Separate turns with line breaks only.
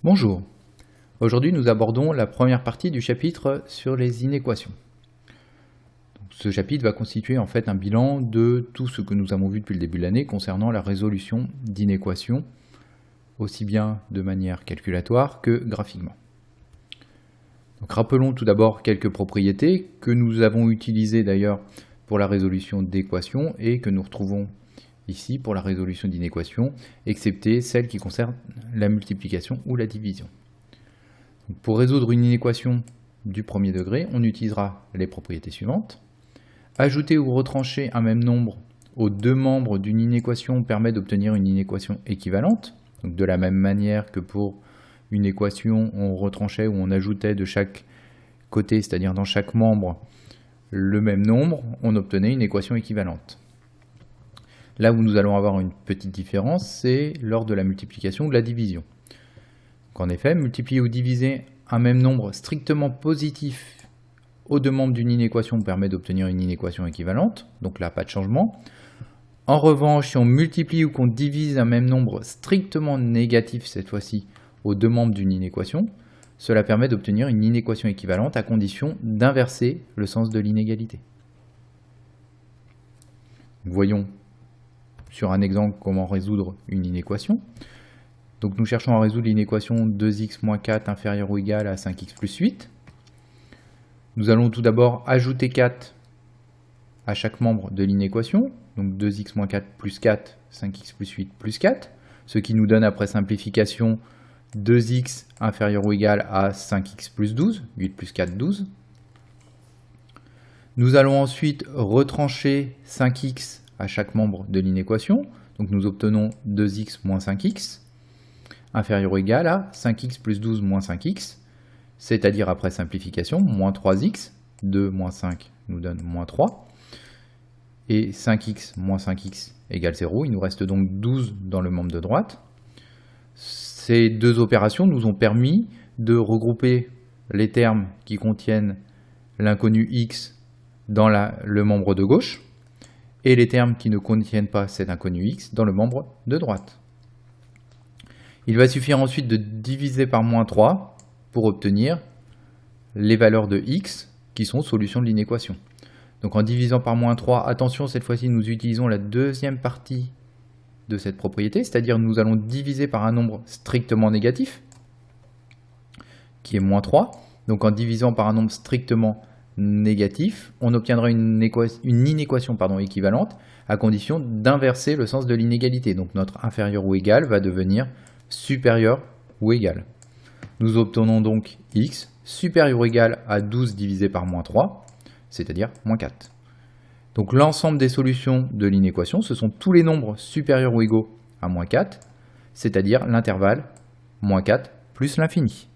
Bonjour, aujourd'hui nous abordons la première partie du chapitre sur les inéquations. Ce chapitre va constituer en fait un bilan de tout ce que nous avons vu depuis le début de l'année concernant la résolution d'inéquations, aussi bien de manière calculatoire que graphiquement. Donc, rappelons tout d'abord quelques propriétés que nous avons utilisées d'ailleurs pour la résolution d'équations et que nous retrouvons ici pour la résolution d'inéquations, excepté celles qui concernent la multiplication ou la division. Donc, pour résoudre une inéquation du premier degré, on utilisera les propriétés suivantes. Ajouter ou retrancher un même nombre aux deux membres d'une inéquation permet d'obtenir une inéquation équivalente. Donc, de la même manière que pour une équation, on retranchait ou on ajoutait de chaque côté, c'est-à-dire dans chaque membre, le même nombre, on obtenait une équation équivalente. Là où nous allons avoir une petite différence, c'est lors de la multiplication ou de la division. Donc, en effet, multiplier ou diviser un même nombre strictement positif aux deux membres d'une inéquation permet d'obtenir une inéquation équivalente, donc là, pas de changement. En revanche, si on multiplie ou qu'on divise un même nombre strictement négatif, cette fois-ci, aux deux membres d'une inéquation, cela permet d'obtenir une inéquation équivalente à condition d'inverser le sens de l'inégalité. Voyons sur un exemple comment résoudre une inéquation. Donc nous cherchons à résoudre l'inéquation 2x moins 4 inférieur ou égal à 5x plus 8. Nous allons tout d'abord ajouter 4 à chaque membre de l'inéquation. Donc 2x moins 4 plus 4, 5x plus 8 plus 4. Ce qui nous donne après simplification 2x inférieur ou égal à 5x plus 12. 8 plus 4, 12. Nous allons ensuite retrancher 5x à chaque membre de l'inéquation. Donc nous obtenons 2x moins 5x inférieur ou égal à 5x plus 12 moins 5x, c'est-à-dire après simplification, moins 3x, 2 moins 5 nous donne moins 3, et 5x moins 5x égale 0, il nous reste donc 12 dans le membre de droite. Ces deux opérations nous ont permis de regrouper les termes qui contiennent l'inconnu x dans le membre de gauche, et les termes qui ne contiennent pas cet inconnu x dans le membre de droite. Il va suffire ensuite de diviser par moins 3 pour obtenir les valeurs de x qui sont solutions de l'inéquation. Donc en divisant par moins 3, attention, cette fois-ci nous utilisons la deuxième partie de cette propriété, c'est-à-dire nous allons diviser par un nombre strictement négatif, qui est moins 3. Donc en divisant par un nombre strictement négatif, on obtiendra une inéquation équivalente à condition d'inverser le sens de l'inégalité. Donc notre inférieur ou égal va devenir supérieur ou égal. Nous obtenons donc x supérieur ou égal à 12 divisé par moins 3, c'est-à-dire moins 4. Donc l'ensemble des solutions de l'inéquation, ce sont tous les nombres supérieurs ou égaux à moins 4, c'est-à-dire l'intervalle moins 4 plus l'infini.